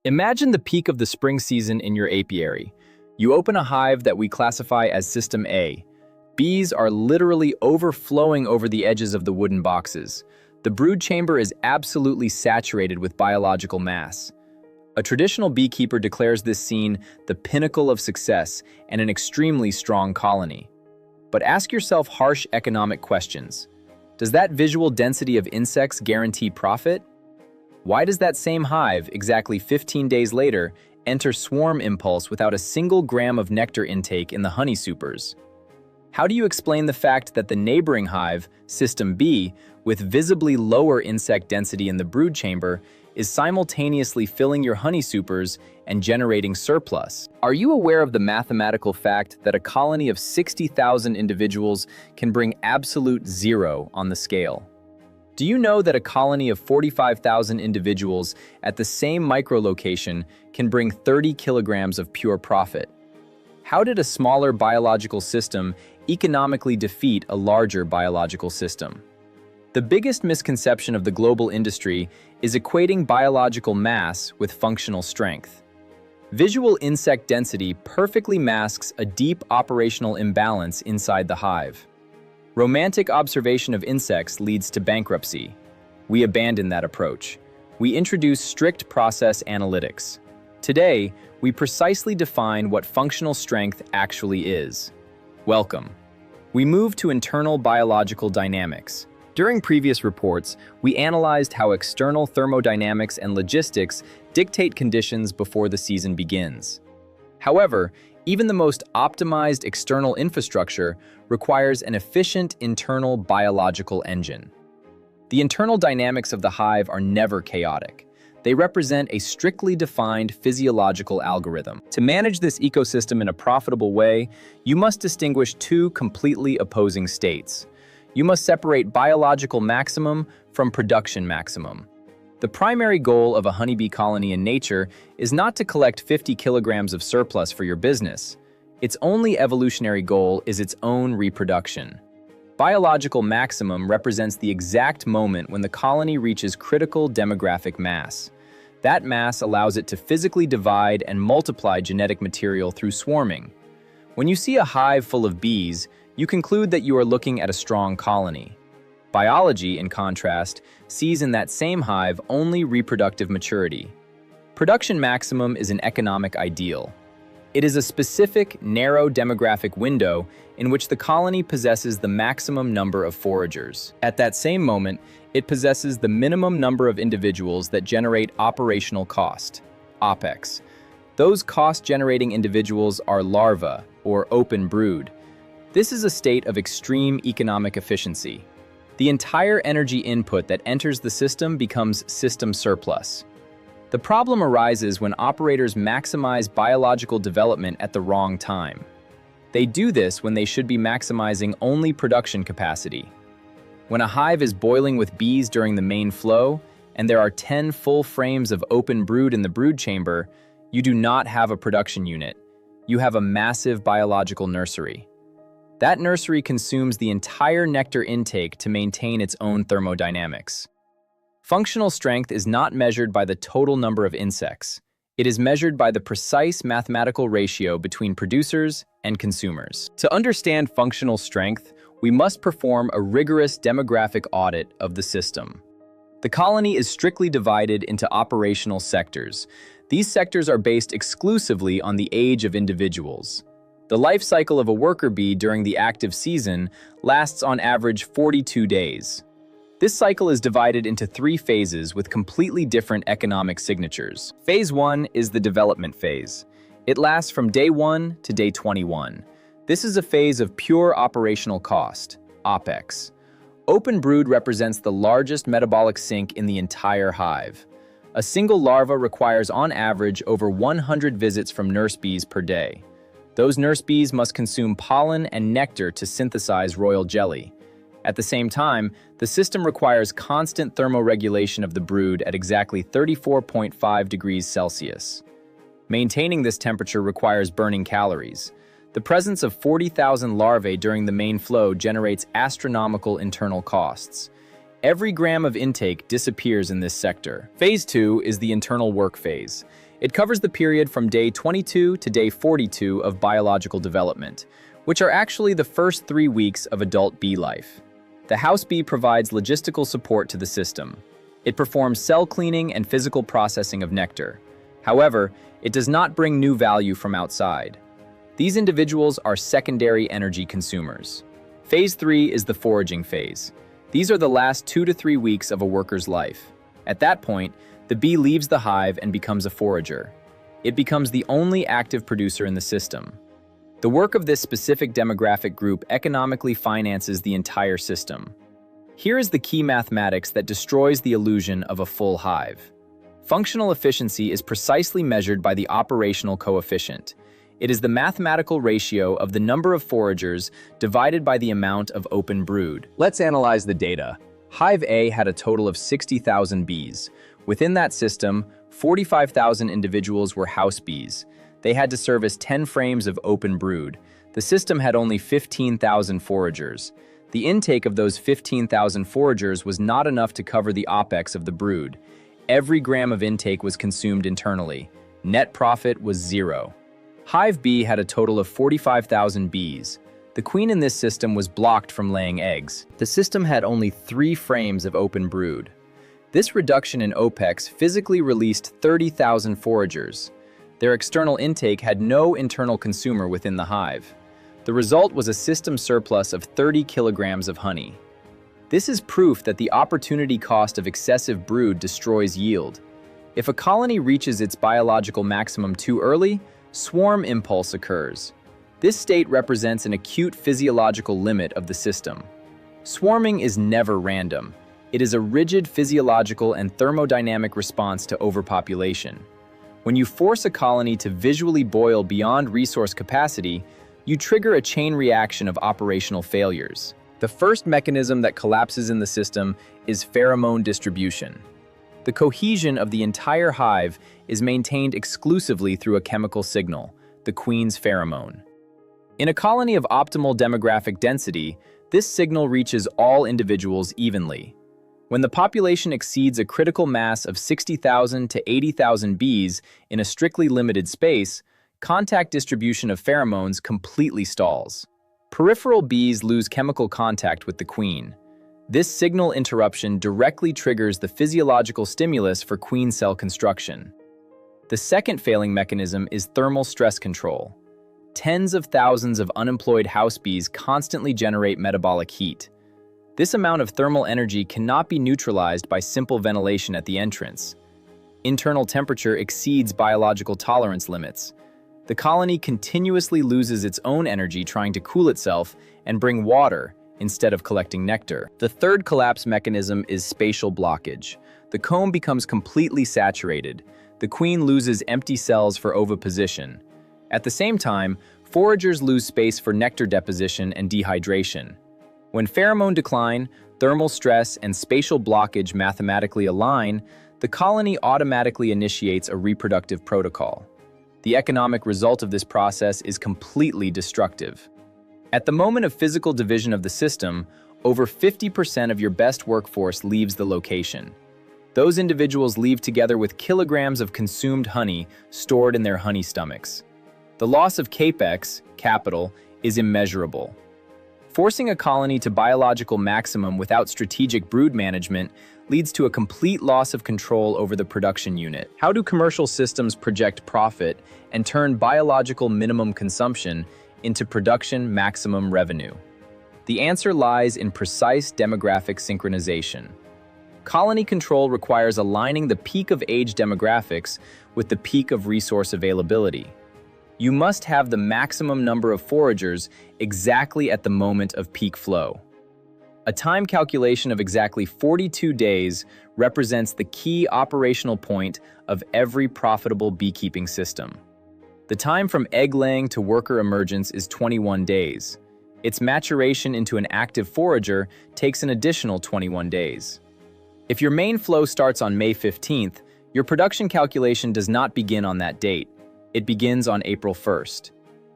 Imagine the peak of the spring season in your apiary. You open a hive that we classify as System A. Bees are literally overflowing over the edges of the wooden boxes. The brood chamber is absolutely saturated with biological mass. A traditional beekeeper declares this scene the pinnacle of success and an extremely strong colony. But ask yourself harsh economic questions. Does that visual density of insects guarantee profit? Why does that same hive, exactly 15 days later, enter swarm impulse without a single gram of nectar intake in the honey supers? How do you explain the fact that the neighboring hive, System B, with visibly lower insect density in the brood chamber, is simultaneously filling your honey supers and generating surplus? Are you aware of the mathematical fact that a colony of 60,000 individuals can bring absolute zero on the scale? Do you know that a colony of 45,000 individuals at the same microlocation can bring 30 kilograms of pure profit? How did a smaller biological system economically defeat a larger biological system? The biggest misconception of the global industry is equating biological mass with functional strength. Visual insect density perfectly masks a deep operational imbalance inside the hive. Romantic observation of insects leads to bankruptcy. We abandon that approach. We introduce strict process analytics. Today, we precisely define what functional strength actually is. Welcome. We move to internal biological dynamics. During previous reports, we analyzed how external thermodynamics and logistics dictate conditions before the season begins. However, even the most optimized external infrastructure requires an efficient internal biological engine. The internal dynamics of the hive are never chaotic. They represent a strictly defined physiological algorithm. To manage this ecosystem in a profitable way, you must distinguish two completely opposing states. You must separate biological maximum from production maximum. The primary goal of a honeybee colony in nature is not to collect 50 kilograms of surplus for your business. Its only evolutionary goal is its own reproduction. Biological maximum represents the exact moment when the colony reaches critical demographic mass. That mass allows it to physically divide and multiply genetic material through swarming. When you see a hive full of bees, you conclude that you are looking at a strong colony. Biology, in contrast, sees in that same hive only reproductive maturity. Production maximum is an economic ideal. It is a specific, narrow demographic window in which the colony possesses the maximum number of foragers. At that same moment, it possesses the minimum number of individuals that generate operational cost, OPEX. Those cost-generating individuals are larvae, or open brood. This is a state of extreme economic efficiency. The entire energy input that enters the system becomes system surplus. The problem arises when operators maximize biological development at the wrong time. They do this when they should be maximizing only production capacity. When a hive is boiling with bees during the main flow, and there are 10 full frames of open brood in the brood chamber, you do not have a production unit. You have a massive biological nursery. That nursery consumes the entire nectar intake to maintain its own thermodynamics. Functional strength is not measured by the total number of insects. It is measured by the precise mathematical ratio between producers and consumers. To understand functional strength, we must perform a rigorous demographic audit of the system. The colony is strictly divided into operational sectors. These sectors are based exclusively on the age of individuals. The life cycle of a worker bee during the active season lasts on average 42 days. This cycle is divided into 3 phases with completely different economic signatures. Phase 1 is the development phase. It lasts from day 1 to day 21. This is a phase of pure operational cost, OPEX. Open brood represents the largest metabolic sink in the entire hive. A single larva requires on average over 100 visits from nurse bees per day. Those nurse bees must consume pollen and nectar to synthesize royal jelly. At the same time, the system requires constant thermoregulation of the brood at exactly 34.5 degrees Celsius. Maintaining this temperature requires burning calories. The presence of 40,000 larvae during the main flow generates astronomical internal costs. Every gram of intake disappears in this sector. Phase 2 is the internal work phase. It covers the period from day 22 to day 42 of biological development, which are actually the first 3 weeks of adult bee life. The house bee provides logistical support to the system. It performs cell cleaning and physical processing of nectar. However, it does not bring new value from outside. These individuals are secondary energy consumers. Phase 3 is the foraging phase. These are the last 2 to 3 weeks of a worker's life. At that point, the bee leaves the hive and becomes a forager. It becomes the only active producer in the system. The work of this specific demographic group economically finances the entire system. Here is the key mathematics that destroys the illusion of a full hive. Functional efficiency is precisely measured by the operational coefficient. It is the mathematical ratio of the number of foragers divided by the amount of open brood. Let's analyze the data. Hive A had a total of 60,000 bees. Within that system, 45,000 individuals were house bees. They had to service 10 frames of open brood. The system had only 15,000 foragers. The intake of those 15,000 foragers was not enough to cover the OPEX of the brood. Every gram of intake was consumed internally. Net profit was 0. Hive B had a total of 45,000 bees. The queen in this system was blocked from laying eggs. The system had only 3 frames of open brood. This reduction in OPEX physically released 30,000 foragers. Their external intake had no internal consumer within the hive. The result was a system surplus of 30 kilograms of honey. This is proof that the opportunity cost of excessive brood destroys yield. If a colony reaches its biological maximum too early, swarm impulse occurs. This state represents an acute physiological limit of the system. Swarming is never random. It is a rigid physiological and thermodynamic response to overpopulation. When you force a colony to visually boil beyond resource capacity, you trigger a chain reaction of operational failures. The first mechanism that collapses in the system is pheromone distribution. The cohesion of the entire hive is maintained exclusively through a chemical signal, the queen's pheromone. In a colony of optimal demographic density, this signal reaches all individuals evenly. When the population exceeds a critical mass of 60,000 to 80,000 bees in a strictly limited space, contact distribution of pheromones completely stalls. Peripheral bees lose chemical contact with the queen. This signal interruption directly triggers the physiological stimulus for queen cell construction. The second failing mechanism is thermal stress control. Tens of thousands of unemployed house bees constantly generate metabolic heat. This amount of thermal energy cannot be neutralized by simple ventilation at the entrance. Internal temperature exceeds biological tolerance limits. The colony continuously loses its own energy trying to cool itself and bring water instead of collecting nectar. The third collapse mechanism is spatial blockage. The comb becomes completely saturated. The queen loses empty cells for oviposition. At the same time, foragers lose space for nectar deposition and dehydration. When pheromone decline, thermal stress, and spatial blockage mathematically align, the colony automatically initiates a reproductive protocol. The economic result of this process is completely destructive. At the moment of physical division of the system, over 50% of your best workforce leaves the location. Those individuals leave together with kilograms of consumed honey stored in their honey stomachs. The loss of CAPEX, capital, is immeasurable. Forcing a colony to biological maximum without strategic brood management leads to a complete loss of control over the production unit. How do commercial systems project profit and turn biological minimum consumption into production maximum revenue? The answer lies in precise demographic synchronization. Colony control requires aligning the peak of age demographics with the peak of resource availability. You must have the maximum number of foragers exactly at the moment of peak flow. A time calculation of exactly 42 days represents the key operational point of every profitable beekeeping system. The time from egg laying to worker emergence is 21 days. Its maturation into an active forager takes an additional 21 days. If your main flow starts on May 15th, your production calculation does not begin on that date. It begins on April 1st.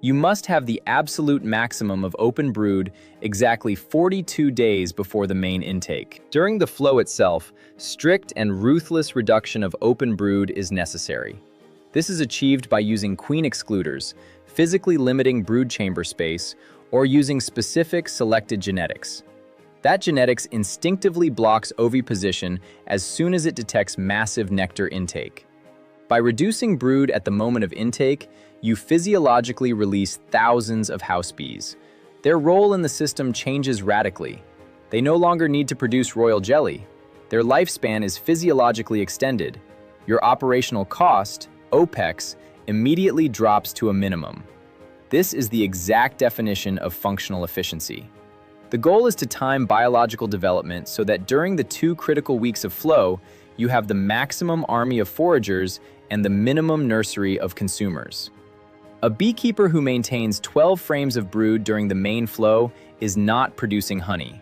You must have the absolute maximum of open brood exactly 42 days before the main intake. During the flow itself, strict and ruthless reduction of open brood is necessary. This is achieved by using queen excluders, physically limiting brood chamber space, or using specific selected genetics. That genetics instinctively blocks oviposition as soon as it detects massive nectar intake. By reducing brood at the moment of intake, you physiologically release thousands of house bees. Their role in the system changes radically. They no longer need to produce royal jelly. Their lifespan is physiologically extended. Your operational cost, OPEX, immediately drops to a minimum. This is the exact definition of functional efficiency. The goal is to time biological development so that during the 2 critical weeks of flow, you have the maximum army of foragers and the minimum nursery of consumers. A beekeeper who maintains 12 frames of brood during the main flow is not producing honey.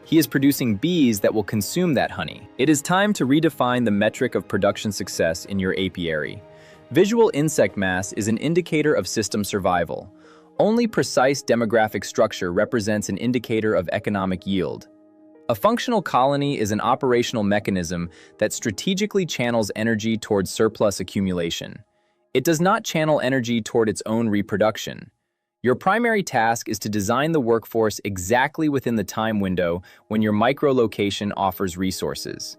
He is producing bees that will consume that honey. It is time to redefine the metric of production success in your apiary. Visual insect mass is an indicator of system survival. Only precise demographic structure represents an indicator of economic yield. A functional colony is an operational mechanism that strategically channels energy towards surplus accumulation. It does not channel energy toward its own reproduction. Your primary task is to design the workforce exactly within the time window when your micro-location offers resources.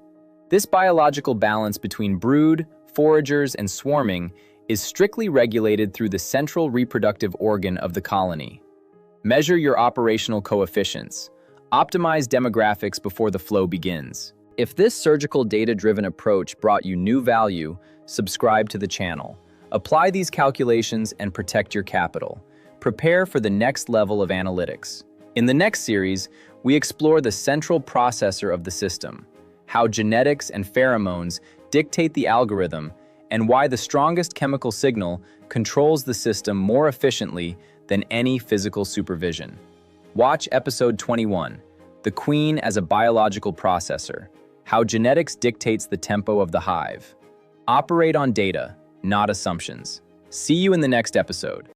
This biological balance between brood, foragers, and swarming is strictly regulated through the central reproductive organ of the colony. Measure your operational coefficients. Optimize demographics before the flow begins. If this surgical data-driven approach brought you new value, subscribe to the channel. Apply these calculations and protect your capital. Prepare for the next level of analytics. In the next series, we explore the central processor of the system, how genetics and pheromones dictate the algorithm, and why the strongest chemical signal controls the system more efficiently than any physical supervision. Watch episode 21, The Queen as a Biological Processor, how genetics dictates the tempo of the hive. Operate on data, not assumptions. See you in the next episode.